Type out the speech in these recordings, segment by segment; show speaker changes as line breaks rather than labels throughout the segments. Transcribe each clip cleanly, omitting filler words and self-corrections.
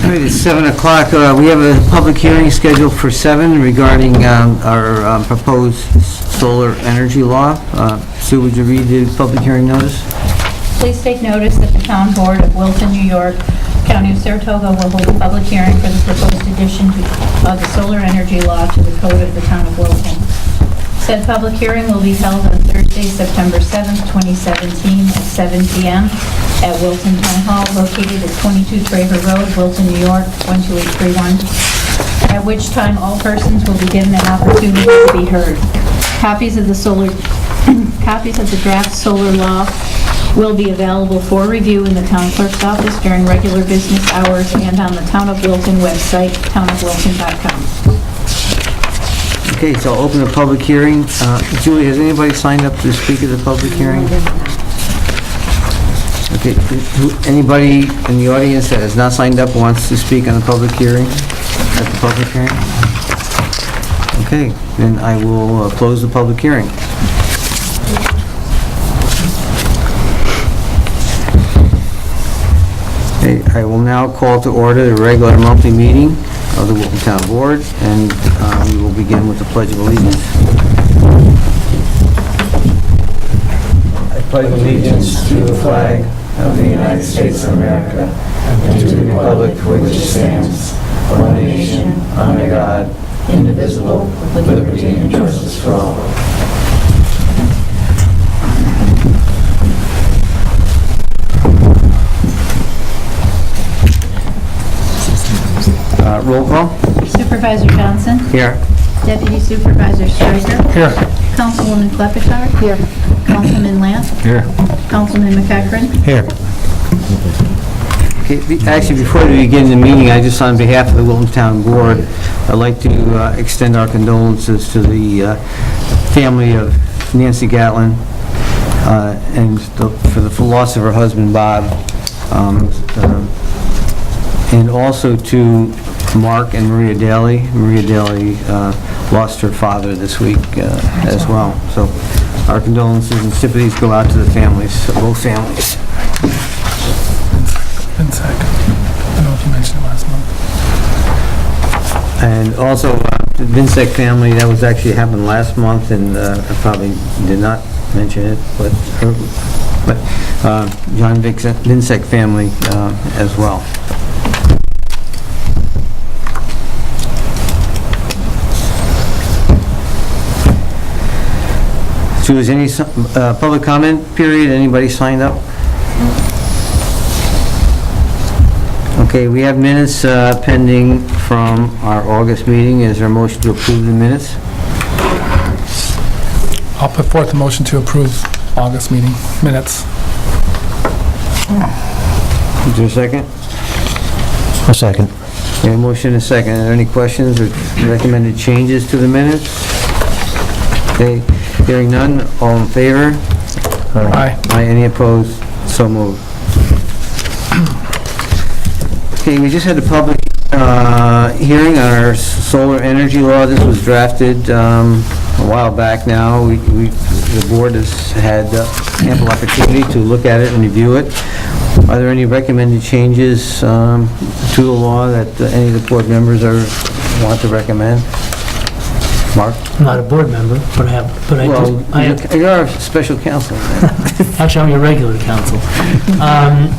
All right, it's 7 o'clock. We have a public hearing scheduled for 7 regarding our proposed solar energy law. Sue, would you read the public hearing notice?
Please take notice that the Town Board of Wilton, New York, County of Saratoga will hold a public hearing for the proposed addition of the solar energy law to the code of the Town of Wilton. Said public hearing will be held on Thursday, September 7th, 2017 at 7 p.m. at Wilton Town Hall, located at 22 Traver Road, Wilton, New York, 12831, at which time all persons will be given an opportunity to be heard. Copies of the draft solar law will be available for review in the town clerk's office during regular business hours and on the Town of Wilton website, townofwilton.com.
Okay, so I'll open the public hearing. Julie, has anybody signed up to speak at the public hearing? Okay, anybody in the audience that has not signed up wants to speak on the public hearing, at the public hearing? Okay, then I will close the public hearing. Okay, I will now call to order the regular monthly meeting of the Wilton Town Board, and we will begin with the Pledge of Allegiance. I pledge allegiance to the flag of the United States of America and to the republic for which it stands, one nation, under God, indivisible, with liberty and justice for all. Roll call.
Supervisor Johnson?
Here.
Deputy Supervisor Stryker?
Here.
Councilwoman Klepetar? Here. Councilman Lamb?
Here.
Councilman McEachran?
Here. Okay, actually, before we begin the meeting, I just, on behalf of the Wilton Town Board, I'd like to extend our condolences to the family of Nancy Gatlin and for the loss of her husband, Bob, and also to Mark and Maria Daly. Maria Daly lost her father this week as well. So our condolences and sympathies go out to the families, both families.
Vinsec. I don't know if you mentioned it last month.
And also, the Vinsec family, that was actually happened last month, and I probably did not mention it, but John Vinsec family as well. So is any public comment period? Anybody signed up? Okay, we have minutes pending from our August meeting. Is there a motion to approve the minutes?
I'll put forth a motion to approve August meeting minutes.
Is there a second?
A second.
Okay, motion and a second. Are there any questions or recommended changes to the minutes? Okay, hearing none, all in favor?
Aye.
Aye, any opposed? So moved. Okay, we just had a public hearing on our solar energy law. This was drafted a while back now. The board has had ample opportunity to look at it and review it. Are there any recommended changes to the law that any of the board members want to recommend? Mark?
I'm not a board member, but
You're our special counsel.
actually, I'm your regular counsel.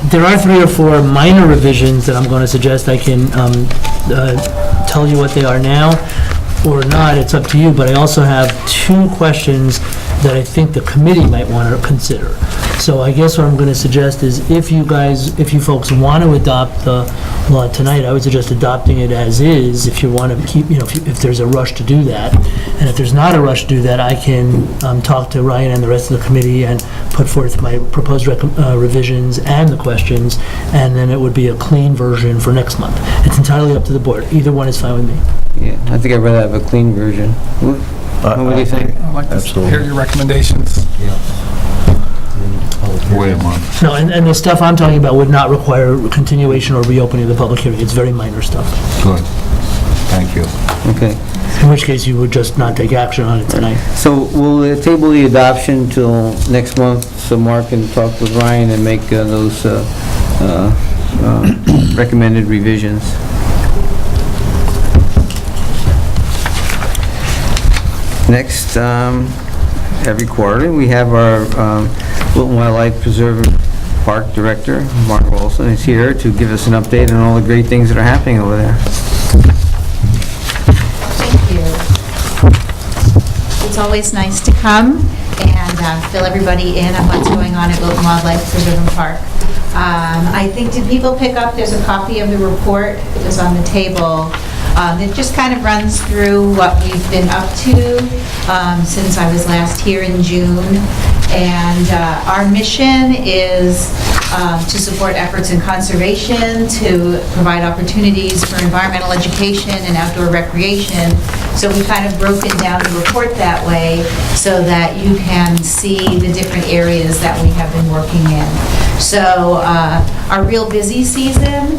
There are 3 or 4 minor revisions that I'm going to suggest. I can tell you what they are now or not. It's up to you, but I also have 2 questions that I think the committee might want to consider. So I guess what I'm going to suggest is if you folks want to adopt the law tonight, I would suggest adopting it as is if you want to keep, if there's a rush to do that. And if there's not a rush to do that, I can talk to Ryan and the rest of the committee and put forth my proposed revisions and the questions, and then it would be a clean version for next month. It's entirely up to the board. Either one is fine with me.
Yeah, I think I'd rather have a clean version. What do you think?
I'd like to hear your recommendations.
Wait a month.
No, and the stuff I'm talking about would not require continuation or reopening of the public hearing. It's very minor stuff.
Good. Thank you.
Okay.
In which case, you would just not take action on it tonight.
So we'll table the adoption till next month, so Mark can talk with Ryan and make those recommended revisions. Next, every quarter, we have our Wilton Wildlife Preserve and Park Director, Mark Wilson, is here to give us an update on all the great things that are happening over there.
Thank you. It's always nice to come and fill everybody in on what's going on at Wilton Wildlife Preserve and Park. I think, did people pick up, there's a copy of the report that was on the table. It just kind of runs through what we've been up to since I was last here in June. And our mission is to support efforts in conservation, to provide opportunities for environmental education and outdoor recreation. So we kind of broken down the report that way so that you can see the different areas that we have been working in. So our real busy season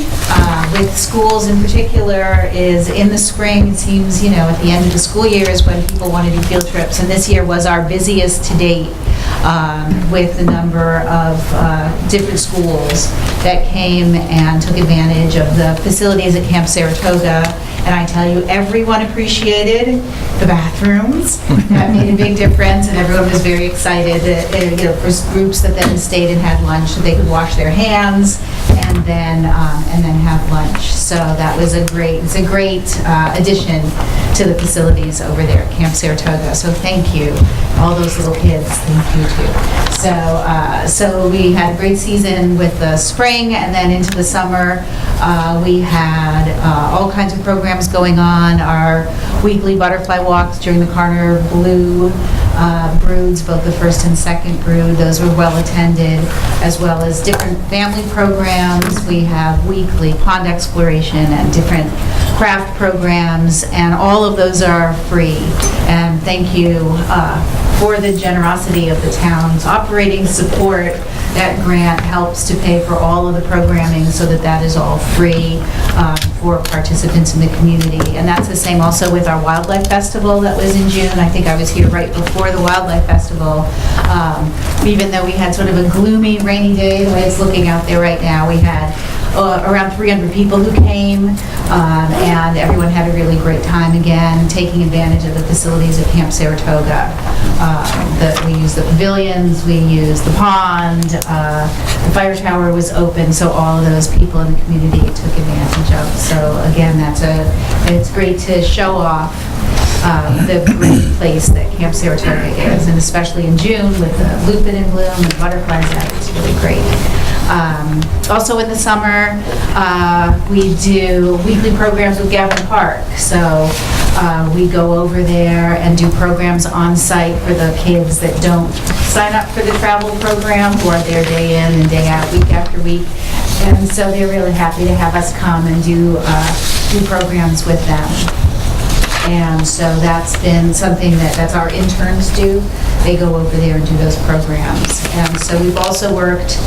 with schools in particular is in the spring. It seems, you know, at the end of the school year is when people want to do field trips. And this year was our busiest to date with the number of different schools that came and took advantage of the facilities at Camp Saratoga. And I tell you, everyone appreciated the bathrooms. That made a big difference, and everyone was very excited that, you know, for groups that then stayed and had lunch, so they could wash their hands and then have lunch. So that was it's a great addition to the facilities over there at Camp Saratoga. So thank you, all those little kids. Thank you too. So we had a great season with the spring, and then into the summer, we had all kinds of programs going on. Our weekly butterfly walks during the Carter Blue broods, both the first and second brood, those were well attended, as well as different family programs. We have weekly pond exploration and different craft programs, and all of those are free. And thank you for the generosity of the town's operating support. That grant helps to pay for all of the programming so that that is all free for participants in the community. And that's the same also with our Wildlife Festival that was in June. I think I was here right before the Wildlife Festival. Even though we had sort of a gloomy, rainy day, the way it's looking out there right now, we had around 300 people who came, and everyone had a really great time again, taking advantage of the facilities at Camp Saratoga. We used the pavilions, we used the pond, the fire tower was open, so all of those people in the community took advantage of. So again, it's great to show off the great place that Camp Saratoga is, and especially in June with the lupin in bloom and butterflies out, it's really great. Also in the summer, we do weekly programs with Gavin Park. So we go over there and do programs on site for the kids that don't sign up for the travel program, who are there day in and day out, week after week. And so they're really happy to have us come and do programs with them. And so that's been something that's our interns do. They go over there and do those programs. And so we've also worked,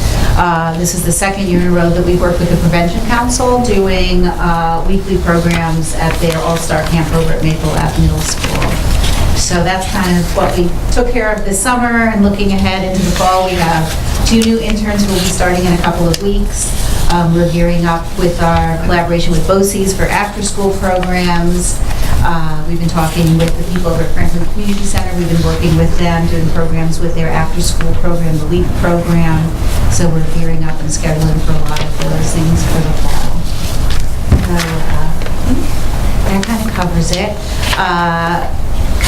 this is the second year in a row that we've worked with the Prevention Council doing weekly programs at their All-Star Camp over at Maple Ave Middle School. So that's kind of what we took care of this summer, and looking ahead into the fall, we have 2 new interns who will be starting in a couple of weeks. We're gearing up with our collaboration with BOCES for after-school programs. We've been talking with the people over at Franklin Community Center. We've been working with them, doing programs with their after-school program, the LEAP program. So we're gearing up and scheduling for a lot of those things for the fall. So that kind of covers it.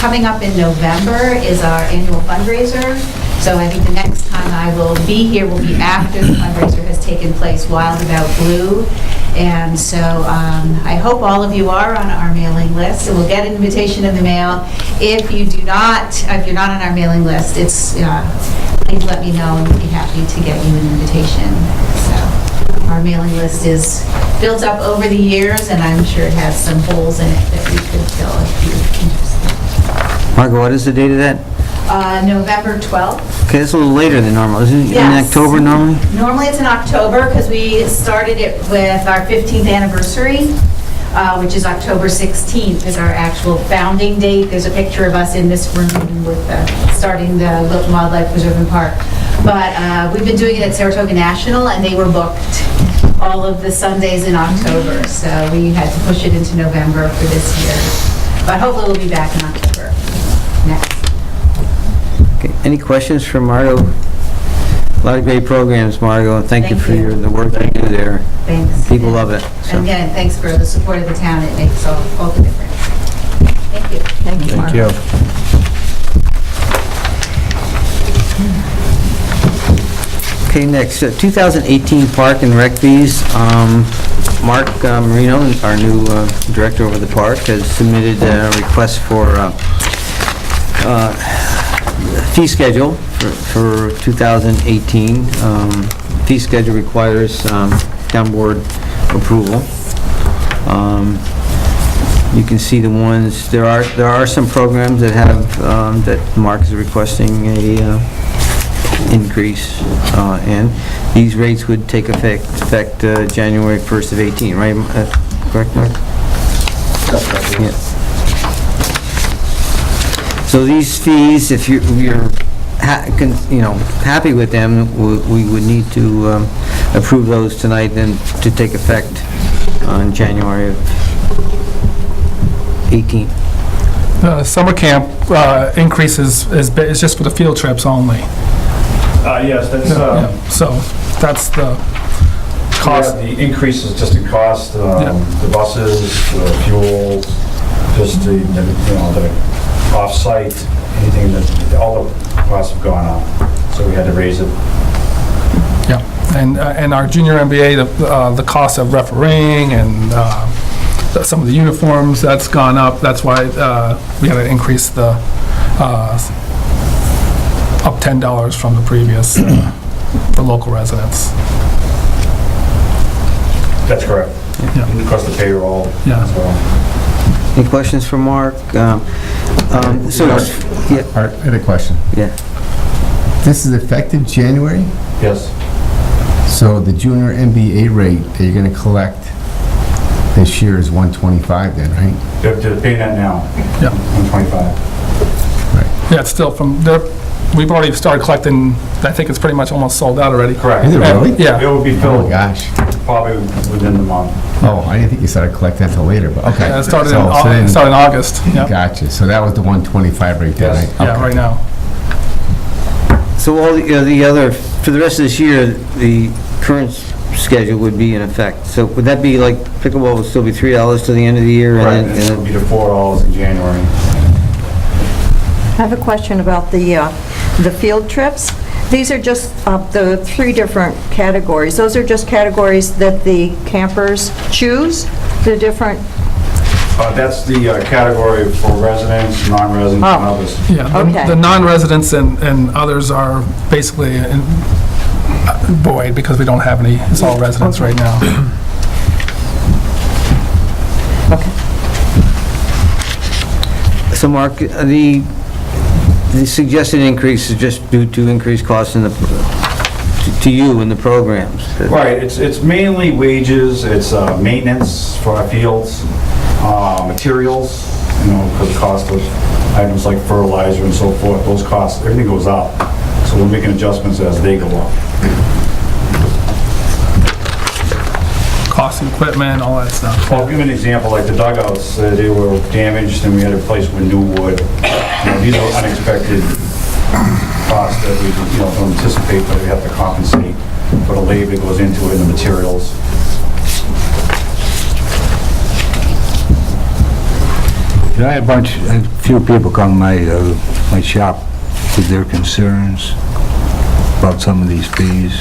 Coming up in November is our annual fundraiser. So I think the next time I will be here will be after the fundraiser has taken place, Wild About Blue. And so I hope all of you are on our mailing list, and we'll get an invitation in the mail. If you're not on our mailing list, please let me know, and we'll be happy to get you an invitation. So our mailing list is built up over the years, and I'm sure it has some holes in it that we could fill if you're interested.
Margaret, what is the date of that?
November 12th.
Okay, it's a little later than normal, isn't it?
Yes.
In October normally?
Normally it's in October because we started it with our 15th anniversary, which is October 16th is our actual founding date. There's a picture of us in this room with starting the Wilton Wildlife Preserve and Park. But we've been doing it at Saratoga National, and they were booked all of the Sundays in October, so we had to push it into November for this year. But hopefully we'll be back in October next.
Okay, any questions for Margo? A lot of great programs, Margo, and thank you
Thank
for
you.
the work you do there.
Thanks.
People love it. so.
And again, thanks for the support of the town. It makes all the difference. Thank you.
Thank you, Mark.
Okay, next, 2018 Park and Rec fees. Mark Marino, our new director over the park, has submitted a request for fee schedule for 2018. Fee schedule requires town board approval. You can see the ones, there are some programs that have, that Mark is requesting a increase in. These rates would take effect January 1st of 18, right? Correct, Mark? Yeah. So these fees, if you're happy with them, we would need to approve those tonight and to take effect on January of 18.
Summer camp increases is just for the field trips only.
Yes, that's,
Yeah, so that's the cost.
the increase is just in cost, the buses, the fuel, just the off-site, anything that, all the costs have gone up, so we had to raise it.
Yeah, and our junior MBA, the cost of refereeing and some of the uniforms, that's gone up. That's why we had to increase the up $10 from the previous for local residents.
That's correct.
Yeah.
And of course, the payroll
Yeah.
as well.
Any questions for Mark?
Art, I had a question.
Yeah.
This is effective January,
Yes,
so the junior MBA rate that you're gonna collect this year is 125 then, right?
they're paying that now,
Yeah,
125.
yeah, it's still from there. We've already started collecting. I think it's pretty much almost sold out already.
Correct.
Is it really?
Yeah.
It will be
Oh
filled
gosh.
probably within the month.
Oh, I didn't think you started collecting until later, but okay.
Yeah, it started
So- so then-
in August. Yeah,
Gotcha, so that was the 125 rate there,
Yes.
right?
yeah,
Okay.
right now.
So all the other, for the rest of this year, the current schedule would be in effect. So would that be like pickleball would still be $3 till the end of the year?
Right,
And
and
then-
it'll be to $4 in January.
I have a question about the field trips. These are just the three different categories. Those are just categories that the campers choose, the different,
That's the category for residents, non-residents, and
Oh.
others.
Yeah,
Okay.
the non-residents and others are basically void because we don't have any. It's all residents right now.
okay.
So Mark, the suggested increase is just due to increased costs in to you in the programs?
Right, it's mainly wages, it's maintenance for our fields, materials, because the cost of items like fertilizer and so forth, those costs, everything goes up. So we're making adjustments as they go up.
Cost of equipment, all that stuff.
I'll give you an example, like the dugouts, they were damaged and we had to replace with new wood. These are unexpected costs that we don't anticipate, but we have to compensate for the labor that goes into it and the materials.
I had a few people come to my shop with their concerns about some of these fees.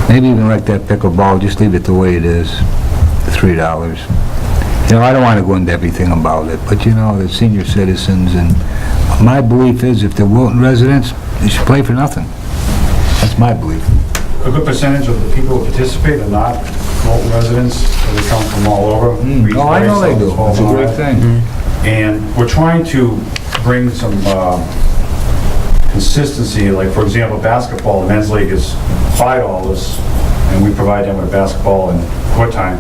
Maybe even like that pickleball, just leave it the way it is, the $3. I don't want to go into everything about it, but the senior citizens, and my belief is if they're Wilton residents, they should play for nothing. That's my belief.
A good percentage of the people who participate are not Wilton residents, so they come from all over.
Oh, I know they do. It's a great thing.
And we're trying to bring some consistency, like for example, basketball, the men's league is $5, and we provide them with basketball and court time.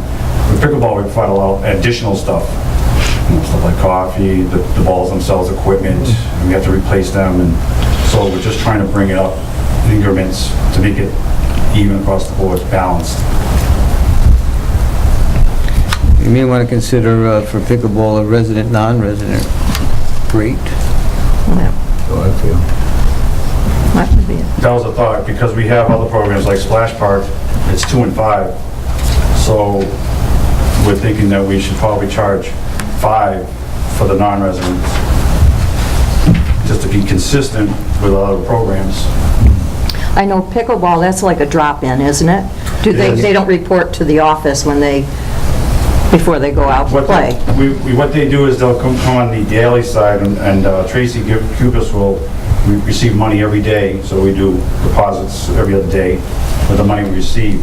With pickleball, we provide a lot of additional stuff, stuff like coffee, the balls themselves, equipment, and we have to replace them, and so we're just trying to bring it up in increments to make it even across the board, balanced.
You may want to consider for pickleball a resident, non-resident rate.
So I feel.
That would be it.
That was a thought, because we have other programs like Splash Park, it's 2 and 5. So we're thinking that we should probably charge 5 for the non-residents, just to be consistent with other programs.
I know pickleball, that's like a drop-in, isn't it? Do they,
Yes.
they don't report to the office when they, before they go out to
What
play?
what they do is they'll come on the daily side, and Tracy Cubis will receive money every day, so we do deposits every other day with the money we receive.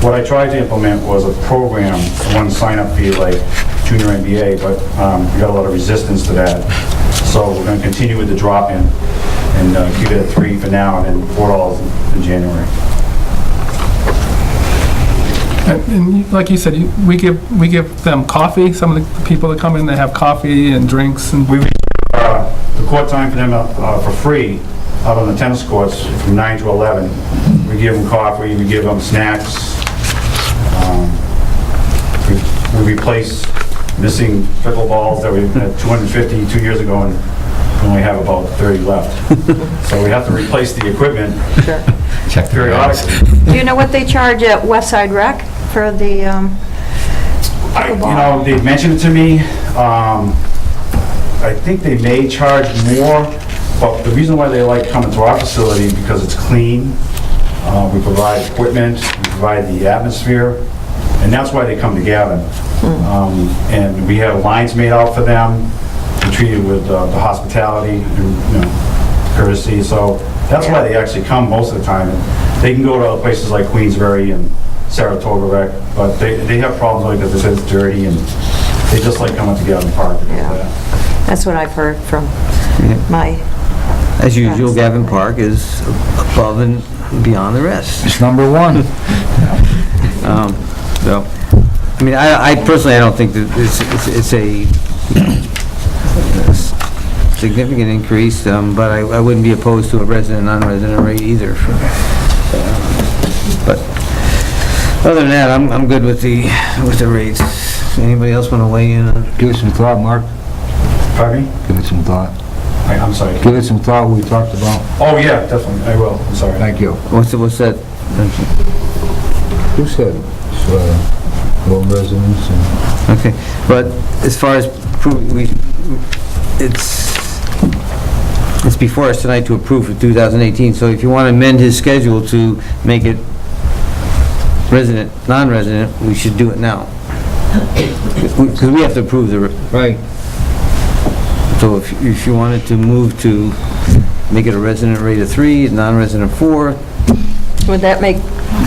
What I tried to implement was a program, one sign-up fee like Junior NBA, but we got a lot of resistance to that. So we're going to continue with the drop-in and keep it at $3 for now, and then $4 in January.
And like you said, we give them coffee. Some of the people that come in, they have coffee and drinks and.
We the court time for them for free out on the tennis courts from 9 to 11. We give them coffee, we give them snacks. We replace missing pickleballs that we had 250 2 years ago, and we only have about 30 left. So we have to replace the equipment
Check the
periodically.
Do you know what they charge at Westside Rec for the pickleball?
They mentioned it to me. I think they may charge more, but the reason why they like coming to our facility because it's clean. We provide equipment, we provide the atmosphere, and that's why they come to Gavin. And we have lines made out for them. We treat it with the hospitality and courtesy. So that's why they actually come most of the time. And they can go to other places like Queensbury and Saratoga Rec, but they have problems like this. It's dirty, and they just like coming to Gavin Park.
Yeah. That's what I've heard from my...
As usual, Gavin Park is above and beyond the rest.
It's number one.
So, I mean, I personally, I don't think that it's a significant increase, but I wouldn't be opposed to a resident, non-resident rate either. But other than that, I'm good with the rates. Anybody else want to weigh in on?
Give it some thought, Mark.
Pardon me?
Give it some thought.
I'm sorry.
Give it some thought, we talked about.
Oh, yeah, definitely. I will. I'm sorry.
Thank you.
What's that?
Who said low residents and...
Okay, but as far as, it's before us tonight to approve for 2018, so if you want to amend his schedule to make it resident, non-resident, we should do it now. Because we have to approve the...
Right.
So if you wanted to move to make it a resident rate of 3, non-resident 4,
Would that make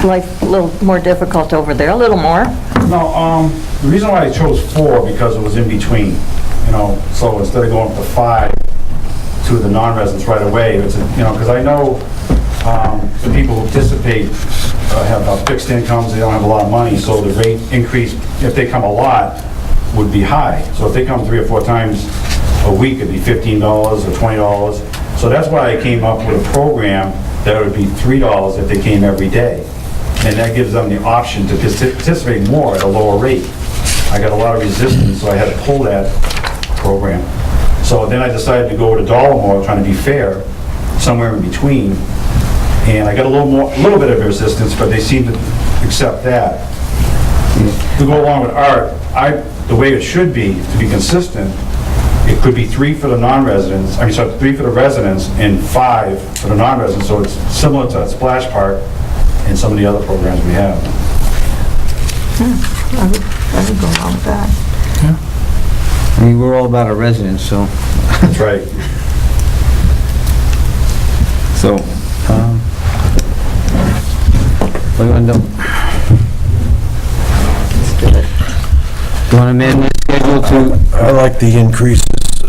life a little more difficult over there? A little more?
No, the reason why I chose 4, because it was in between, so instead of going up to 5 to the non-residents right away, it's, because I know the people who participate have fixed incomes, they don't have a lot of money, so the rate increase, if they come a lot, would be high. So if they come 3 or 4 times a week, it'd be $15 or $20. So that's why I came up with a program that would be $3 if they came every day. And that gives them the option to participate more at a lower rate. I got a lot of resistance, so I had to pull that program. So then I decided to go with $1 more, trying to be fair, somewhere in between. And I got a little bit of resistance, but they seem to accept that. To go along with art, the way it should be, to be consistent, it could be 3 for the non-residents, 3 for the residents and 5 for the non-residents, so it's similar to Splash Park and some of the other programs we have.
I would go along with that.
I mean, we're all about our residents, so...
That's right.
So, what do you want to do? You want to amend the schedule to...
I like the increases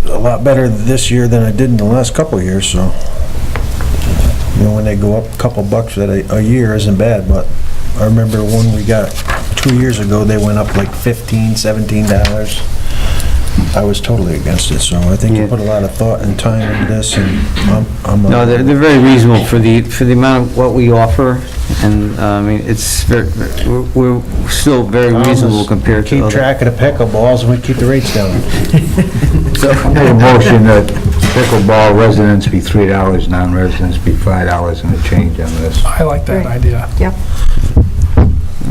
a lot better this year than I did in the last couple of years, so, when they go up a couple bucks a year isn't bad, but I remember when we got 2 years ago, they went up like $15, $17. I was totally against it, so I think you
Yeah.
put a lot of thought and time into this, and I'm...
No, they're very reasonable for the amount of what we offer, and, I mean, it's we're still very reasonable compared to
Keep
other.
track of the pickleballs, and we keep the rates down.
I make a motion that pickleball residents be $3, non-residents be $5 and a change on this.
I like that
Great.
idea.
Yep.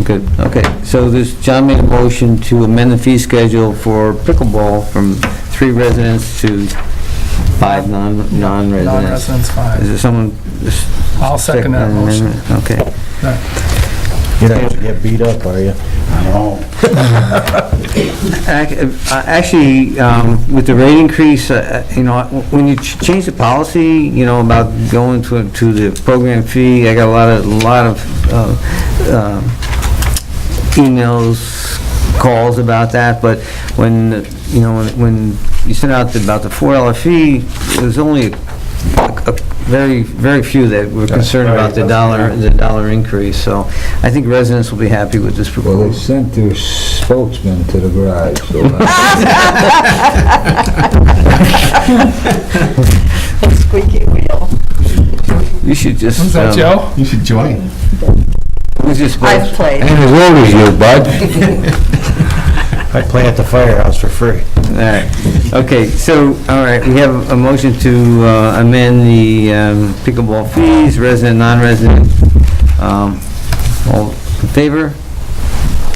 Good, okay. So John made a motion to amend the fee schedule for pickleball from 3 residents to 5 non-residents.
Non-residents,
Is
5.
there someone?
I'll second that motion.
Okay.
You don't get beat up, are you?
No.
Actually, with the rate increase, you know, when you change the policy, you know, about going to the program fee, I got a lot of emails, calls about that, but when, you know, when you sent out about the $4 fee, it was only a very, very few that were concerned about the dollar increase, so I think residents will be happy with this
Well, they
proposal.
sent their spokesman to the garage, so...
Squeaky wheel.
You should just...
Is that Joe?
You should join.
We just...
I've played.
And as old as you, bud.
I play at the firehouse for free.
All right, okay, so, all right, we have a motion to amend the pickleball fees, resident, non-resident. All in favor?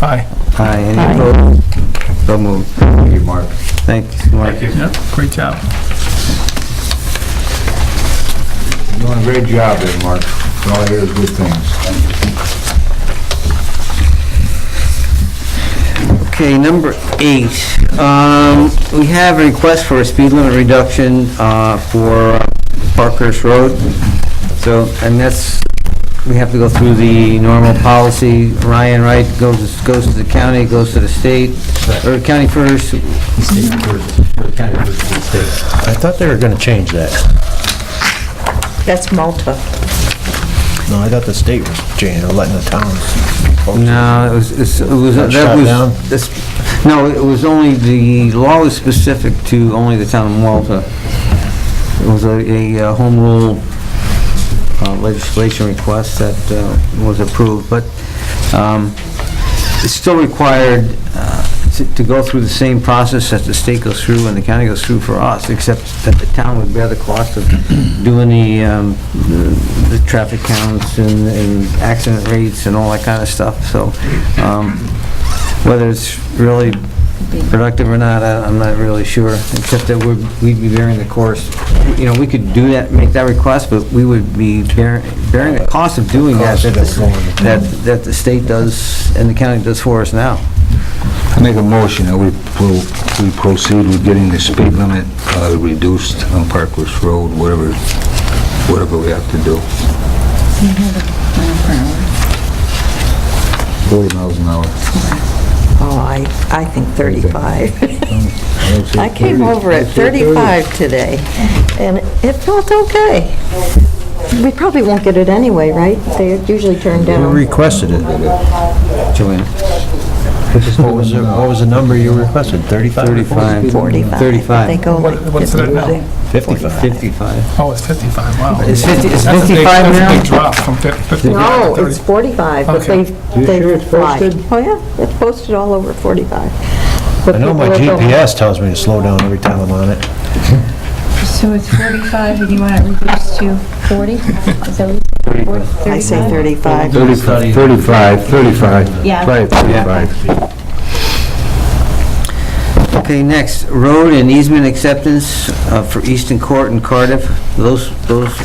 Aye.
Aye, any
Aye.
opposed? So moved.
Thank you, Mark.
Thanks, Mark.
Thank you.
Yep, great job.
You're doing a great job there, Mark. All I hear is good things.
Okay, number 8, we have a request for a speed limit reduction for Parkhurst Road. So, and that's, we have to go through the normal policy. Ryan, right, goes to the county, goes to the state, or county first.
I thought they were gonna change that.
That's Malta.
No, I thought the state was changing, letting the towns...
No, it was,
Got
that
shot
was,
down?
no, it was only, the law was specific to only the town of Malta. It was a home rule legislation request that was approved, but it's still required to go through the same process that the state goes through and the county goes through for us, except that the town would bear the cost of doing the traffic counts and accident rates and all that kind of stuff. So whether it's really productive or not, I'm not really sure, except that we'd be bearing the cost. You know, we could do that, make that request, but we would be bearing the cost of doing that that the state does and the county does for us now.
I make a motion that we proceed with getting the speed limit reduced on Parkhurst Road, whatever we have to do. 40 miles an hour.
Oh, I think 35. I came
30.
over at 35 today, and it felt okay. We probably won't get it anyway, right? They usually turn
Who
down.
requested it?
Joanne?
What was the number you requested, 35?
35.
45.
35.
They go like
What's it now?
55.
55.
Oh, it's 55, wow.
It's 50, it's
That's a big-
55
That's a
now?
big drop from 55
No,
to 30.
it's 45, but
Okay.
they
sure it's
fly.
posted?
Oh, yeah, it's posted all over 45.
I know my GPS tells me to slow down every time I'm on it.
So it's 45, and you want it reduced to 40? Is that what you said?
I say 35.
35.
Yeah.
Try it, 35.
Okay, next, road and easement acceptance for Easton Court and Cardiff. Those,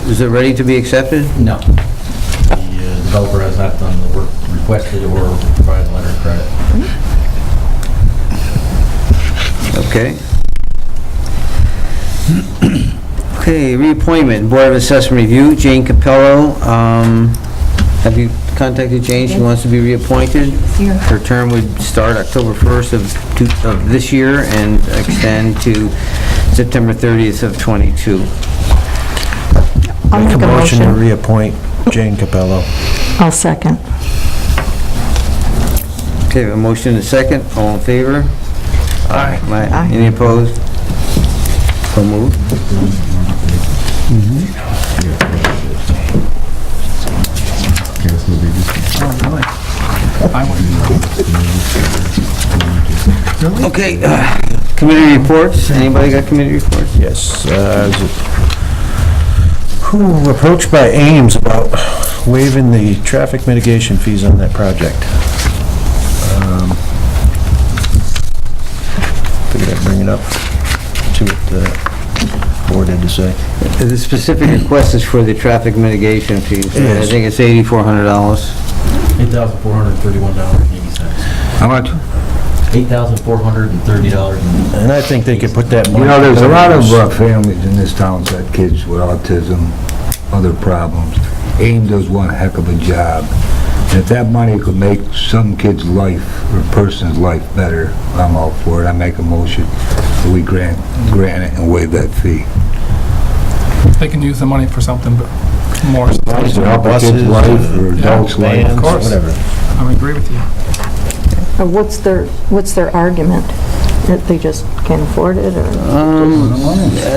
is it ready to be accepted?
No. The developer has not done the work requested or provided a letter of credit.
Okay. Okay, reappointment, Board of Assessment Review, Jane Capello. Have you contacted Jane? She wants to be reappointed. Her term would start October 1st of this year and extend to September 30th of '22.
I'll
Make a
make a
motion to
motion.
reappoint Jane Capello.
I'll second.
Okay, a motion and a second. All in favor?
Aye.
Aye.
Any opposed? So moved.
Okay, that's no big issue.
Oh, really? I wouldn't.
Okay, committee reports. Anybody got committee reports?
Yes, approached by Ames about waiving the traffic mitigation fees on that project. Figured I'd bring it up, see what the board had to say.
The specific request is for the traffic mitigation fees. I
Yes.
think it's $8,400.
$8,431.80.
How much?
$8,430.
And I think they could put that money...
You know, there's a lot of families in this town that have kids with autism, other problems. AIM does one heck of a job. And if that money could make some kid's life or person's life better, I'm all for it. I make a motion that we grant it and waive that fee.
They can use the money for something but more.
As long as they're
Help a kid's
buses,
life or adult's life.
vans,
Of course.
whatever.
I would agree with you.
What's their argument? That they just can't afford it, or?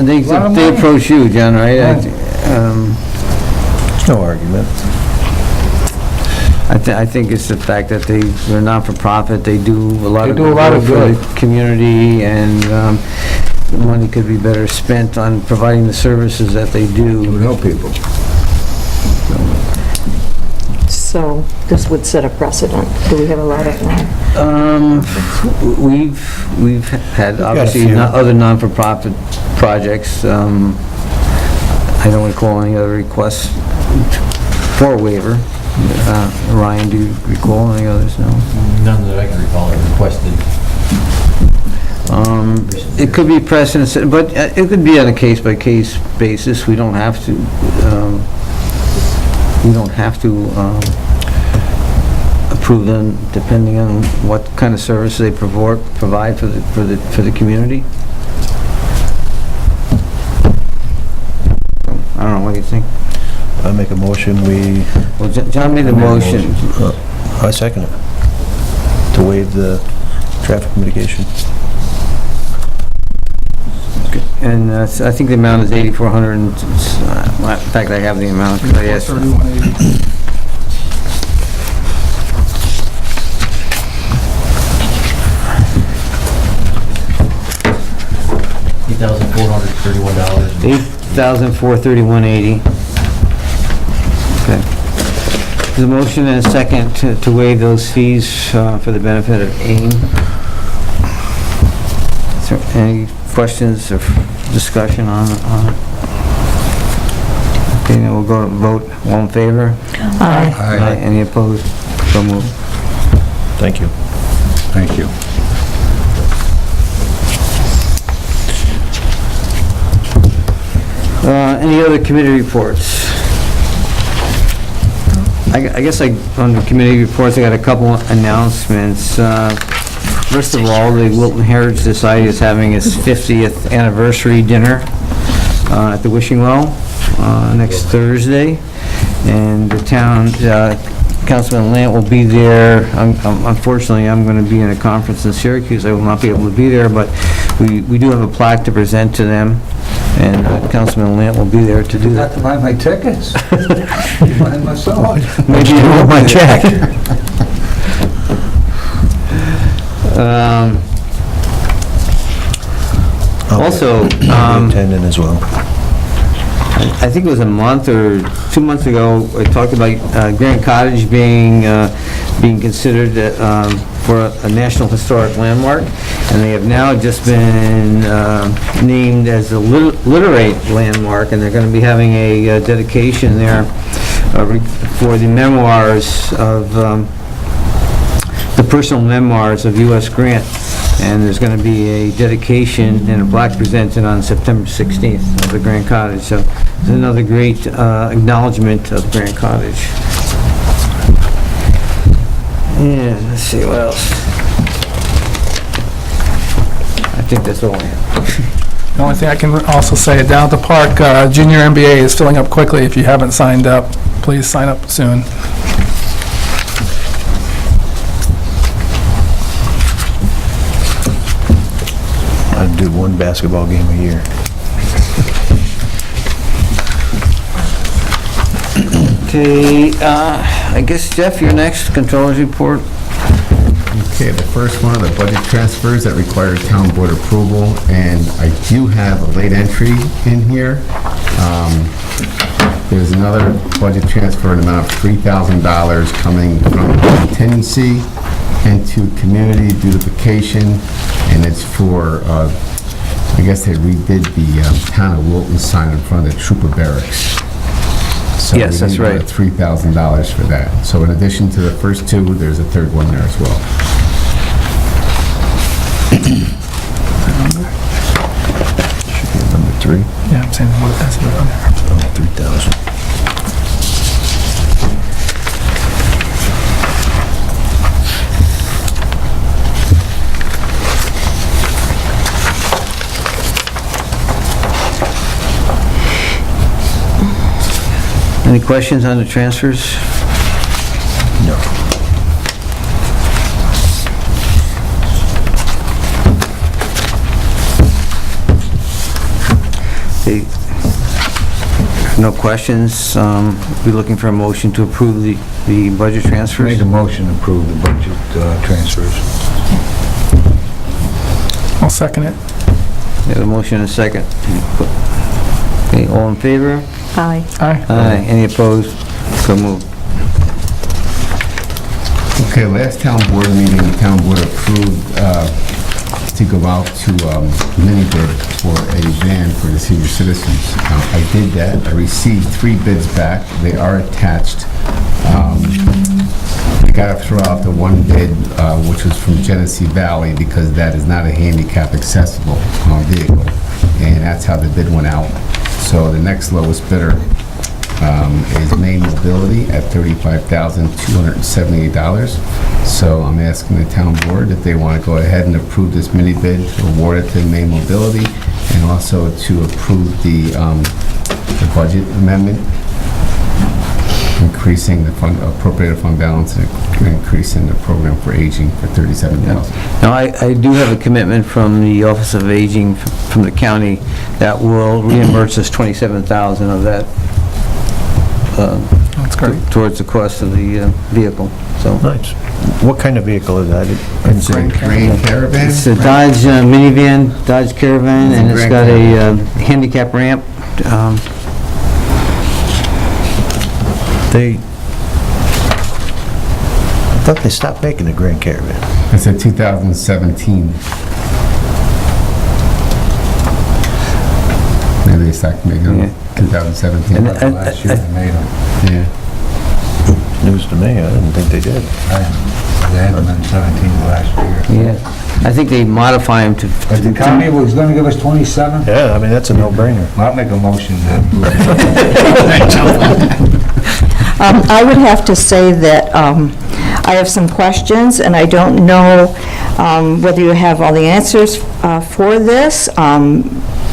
They approach you, John, right?
There's no argument.
I think it's the fact that they're not-for-profit, they do a lot
They
of
do a lot of
good
good.
for the community, and the money could be better spent on providing the services that they
It
do.
would help people.
So this would set a precedent. Do we have a lot of that?
We've had,
got a
obviously,
few.
other non-for-profit projects. I don't recall any other requests for a waiver. Ryan, do you recall any others? No?
None that I can recall are requested.
It could be precedent, but it could be on a case-by-case basis. We don't have to, approve them depending on what kind of service they provide for the community. I don't know, what do you think?
I make a motion, we...
Well, John made the motion.
I second it. To waive the traffic mitigation.
And I think the amount is $8,400, and, in fact, I have the amount, because I asked.
3180.
$8,431.
$8,431.80. Okay. There's a motion and a second to waive those fees for the benefit of AIM. Is there any questions or discussion on it? Okay, then we'll go to vote. All in favor?
Aye.
Any opposed? So moved.
Thank you.
Thank you.
Any other committee reports? I guess on the committee reports, I got a couple announcements. First of all, the Wilton Heritage Society is having its 50th anniversary dinner at the Wishing Well next Thursday, and the town, Councilman Lant will be there. Unfortunately, I'm going to be in a conference in Syracuse. I will not be able to be there, but we do have a plaque to present to them, and Councilman Lant will be there to do
Got
that.
to buy my tickets. Buy myself.
Maybe you want my check. Also,
I'll be attending as well.
I think it was a month or 2 months ago, I talked about Grand Cottage being considered for a National Historic Landmark, and they have now just been named as a literate landmark, and they're going to be having a dedication there for the memoirs of, the personal memoirs of U.S. Grant. And there's going to be a dedication and a plaque presented on September 16th of the Grand Cottage. So it's another great acknowledgement of Grand Cottage. Yeah, let's see what else. I think that's all I have.
The only thing I can also say, down at the park, junior MBA is filling up quickly. If you haven't signed up, please sign up soon.
one basketball game a year.
Okay, I guess, Jeff, you're next, Controller's Report.
Okay, the first one are the budget transfers that require town board approval, and I do have a late entry in here. There's another budget transfer in the amount of $3,000 coming from contingency into community beautification, and it's for, I guess they redid the town of Wilton sign in front of the trooper barracks. So
Yes, that's
we need
right.
about $3,000 for that. So in addition to the first two, there's a third one there as well.
Number 3.
Yeah, I'm saying, what, that's on there.
3,000.
Any questions on the transfers?
No.
Okay. No questions. Be looking for a motion to approve the budget transfers.
Make a motion to approve the budget transfers.
I'll second it.
We have a motion and a second. Okay, all in favor?
Aye.
Aye.
Aye. Any opposed? So moved.
Okay, last town board meeting, the town board approved to go out to mini bid for a van for the senior citizens. I did that. I received 3 bids back. They are attached. I got to throw out the one bid, which was from Genesee Valley, because that is not a handicap accessible vehicle, and that's how the bid went out. So the next lowest bidder is Maine Mobility at $35,278. So I'm asking the town board if they want to go ahead and approve this mini bid, to award it to Maine Mobility, and also to approve the budget amendment, increasing the appropriated fund balance and increasing the program for aging for $37,000.
Now, I do have a commitment from the Office of Aging from the county that will reimburse us $27,000 of that
That's great.
towards the cost of the vehicle, so.
Nice. What kind of vehicle is that? I didn't see.
Grain Caravan?
It's a Dodge minivan, Dodge Caravan, and it's got a handicap ramp.
I thought they stopped making the Grand Caravan.
It's a 2017. Maybe they stopped making them in 2017.
And-
Last year they made them.
Yeah.
News to me, I didn't think they did.
They had them in 17 last year.
Yeah, I think they modify them to...
But the county was gonna give us 27?
Yeah, I mean, that's a no-brainer.
Well, I'll make a motion to
I would have to say that I have some questions, and I don't know whether you have all the answers for this,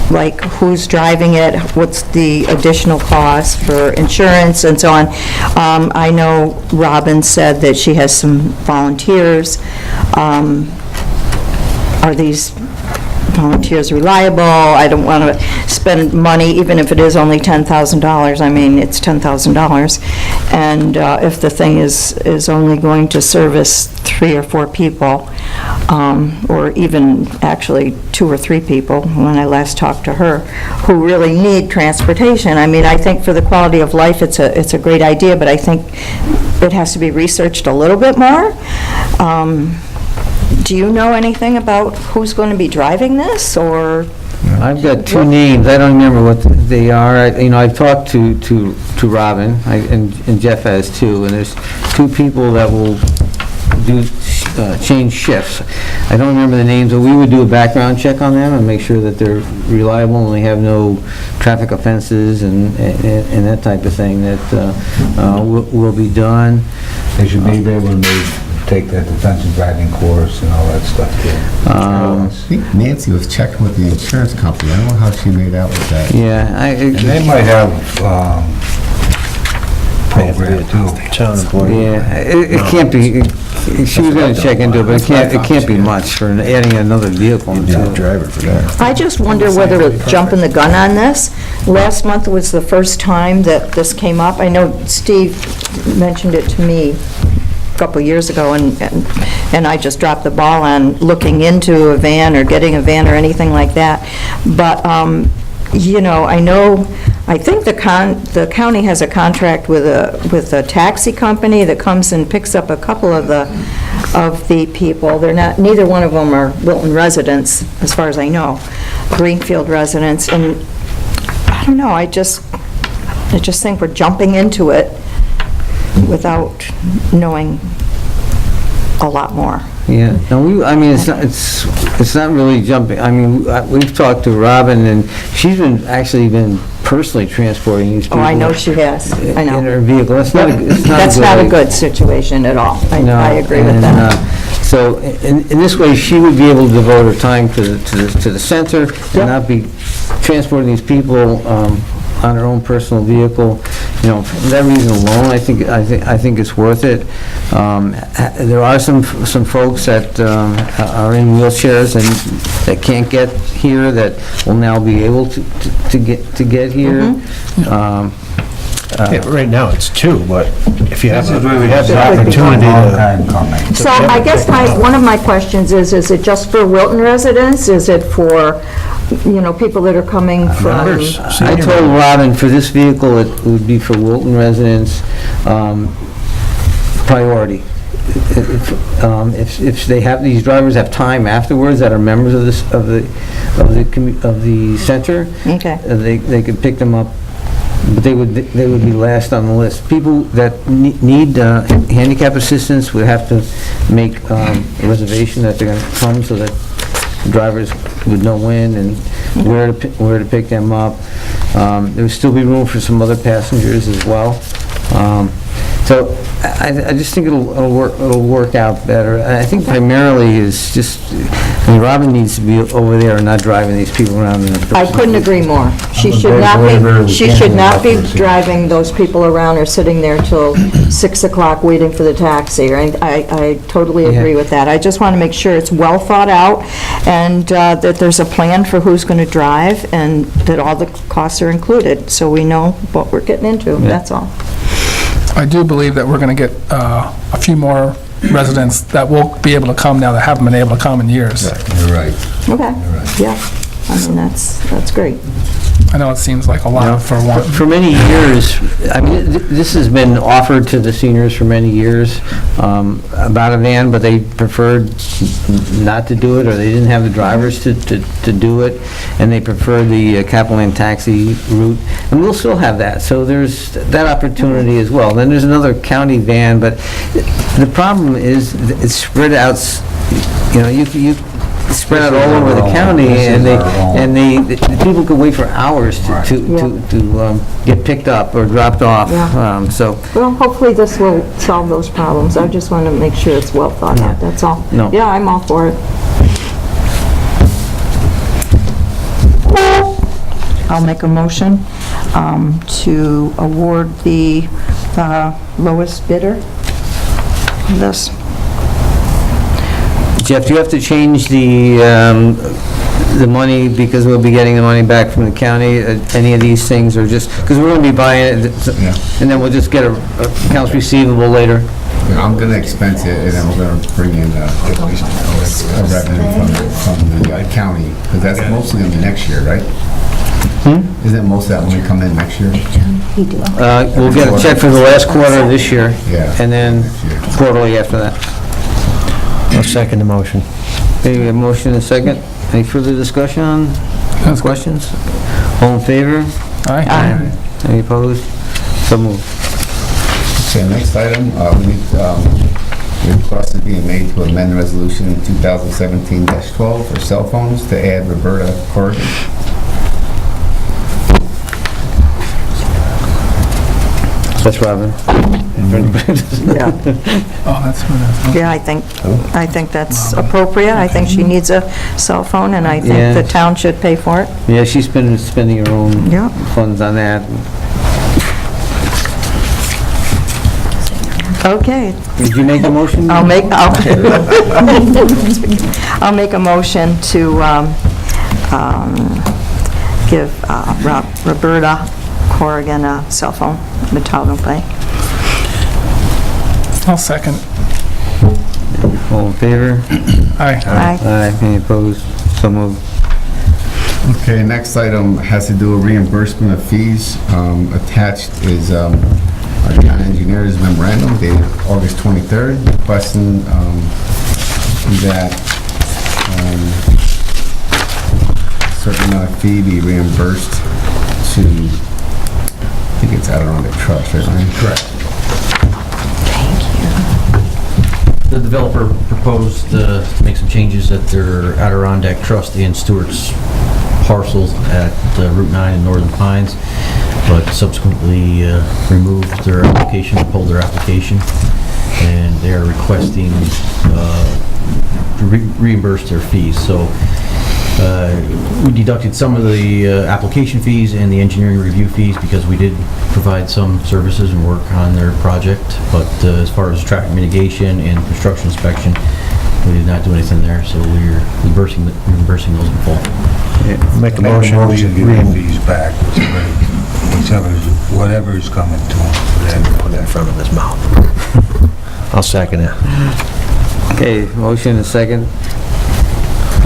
like who's driving it, what's the additional cost for insurance, and so on. I know Robin said that she has some volunteers. Are these volunteers reliable? I don't want to spend money, even if it is only $10,000. I mean, it's $10,000. And if the thing is only going to service 3 or 4 people, or even actually 2 or 3 people, when I last talked to her, who really need transportation. I mean, I think for the quality of life, it's a great idea, but I think it has to be researched a little bit more. Do you know anything about who's going to be driving this, or?
I've got 2 names, I don't remember what they are. I've talked to Robin, and Jeff has too, and there's 2 people that will change shifts. I don't remember the names, but we would do a background check on them and make sure that they're reliable and they have no traffic offenses and that type of thing that will be done.
They should be able to take that defensive driving course and all that stuff too.
I think Nancy was checking with the insurance company. I don't know how she made out with that.
Yeah,
And they might have program too.
Town employee.
yeah, it can't be She was gonna check into it, but it can't be much for adding another vehicle
You
into
need a
it.
driver for that.
I just wonder whether we're jumping the gun on this. Last month was the first time that this came up. I know Steve mentioned it to me a couple years ago, and I just dropped the ball on looking into a van or getting a van or anything like that. But, you know, I think the county has a contract with a taxi company that comes and picks up a couple of the people. They're not, neither one of them are Wilton residents, as far as I know, Greenfield residents, and I don't know, I just think we're jumping into it without knowing a lot more.
Yeah, no, I mean, it's not really jumping. I mean, we've talked to Robin, and she's actually been personally transporting these people.
Oh, I know she has, I know.
In her vehicle. It's not
That's not a good situation at all. I agree with that.
So in this way, she would be able to devote her time to the center and not be transporting these people on her own personal vehicle. You know, for that reason alone, I think it's worth it. There are some folks that are in wheelchairs and that can't get here that will now be able to get here.
Right now, it's two, but if you have
This is where we
the
have
opportunity
a long
to...
time coming.
So I guess one of my questions is it just for Wilton residents? Is it for, you know, people that are coming from?
I told Robin for this vehicle, it would be for Wilton residents, priority. If they have, these drivers have time afterwards that are members of the center,
Okay.
they could pick them up, but they would be last on the list. People that need handicap assistance would have to make a reservation that they're going to come so that drivers would know when and where to pick them up. There would still be room for some other passengers as well. So I just think it'll work out better. I think primarily is just, I mean, Robin needs to be over there and not driving these people around in a
I couldn't agree more. She should not be driving those people around or sitting there till 6 o'clock waiting for the taxi. I totally agree with that. I just want to make sure it's well thought out and that there's a plan for who's going to drive and that all the costs are included, so we know what we're getting into, that's all.
I do believe that we're going to get a few more residents that will be able to come now that haven't been able to come in years.
You're right.
Okay, yeah, I mean, that's great.
I know it seems like a lot for one.
For many years, I mean, this has been offered to the seniors for many years, about a van, but they preferred not to do it, or they didn't have the drivers to do it, and they preferred the Capital Land taxi route, and we'll still have that, so there's that opportunity as well. Then there's another county van, but the problem is it's spread out, you know, you spread out all over the county, and the people could wait for hours to get picked up or dropped off, so.
Well, hopefully this will solve those problems. I just want to make sure it's well thought out, that's all.
No.
Yeah, I'm all for it. I'll make a motion to award the lowest bidder this.
Jeff, do you have to change the money because we'll be getting the money back from the county, any of these things, or just, because we're going to be buying it, and then we'll just get a accounts receivable later?
I'm going to expense it, and then we're going to bring in a revenue from the county, because that's mostly going to be next year, right? Isn't most of that money come in next year?
We'll get a check for the last quarter of this year, and then quarterly after that.
I'll second the motion.
Okay, we have a motion and a second. Any further discussion on questions? All in favor?
Aye.
Any opposed? So moved.
Okay, next item, request is being made to amend resolution 2017-12 for cell phones to add Roberta Corrigan.
That's Robin.
Yeah.
Oh, that's what it is.
Yeah, I think that's appropriate. I think she needs a cell phone, and I think the town should pay for it.
Yeah, she's been spending her own funds on that.
Okay,
Did you make a motion?
I'll make a motion to give Roberta Corrigan a cell phone, Metallic Pay.
I'll second.
All in favor?
Aye.
Aye.
Aye. Any opposed? So moved.
Okay, next item has to do with reimbursement of fees. Attached is our town engineer's memorandum dated August 23rd, requesting that a certain amount of fee be reimbursed to, I think it's Adirondack Trust, right, Ryan? Correct.
The developer proposed to make some changes at their Adirondack Trust and Stewart's parcels at Route 9 and Northern Pines, but subsequently removed their application, pulled their application, and they're requesting to reimburse their fees. So we deducted some of the application fees and the engineering review fees because we did provide some services and work on their project, but as far as traffic mitigation and construction inspection, we did not do anything there, so we're reimbursing those in full.
Make a motion, we
Give the fees back, whatever is coming to them.
Put that in front of his mouth. I'll second it.
Okay, motion and second.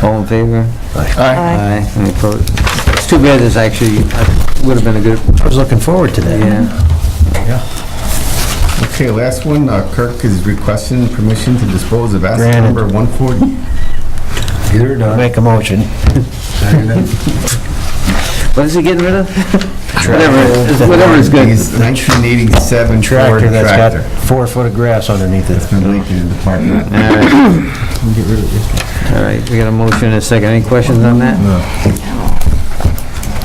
All in favor?
Aye.
Any opposed? It's too bad this actually would have been a good,
I was looking forward to that.
yeah.
Okay, last one, Kirk is requesting permission to dispose of asset
Granted.
number 140.
Get her done.
Make a motion.
What is he getting rid of? Whatever is good.
He's 1987 Ford
Tractor that's got
tractor.
4 foot of grass underneath it.
It's been leaking in the parking lot.
All right, we got a motion and a second. Any questions on that?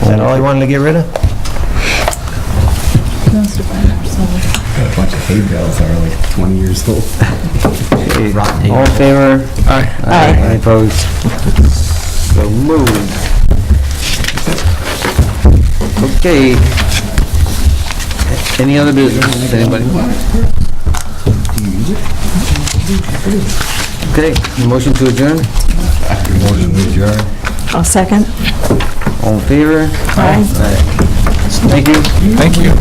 Is that all he wanted to get rid of?
Got a bunch of hay bales that are like 20 years old.
Okay,
Rotten hay.
all in favor?
Aye.
Any opposed? So moved. Okay. Any other business, anybody? Okay, motion to adjourn?
Motion to adjourn.
I'll second.
All in favor?
Aye.
Thank you.
Thank you.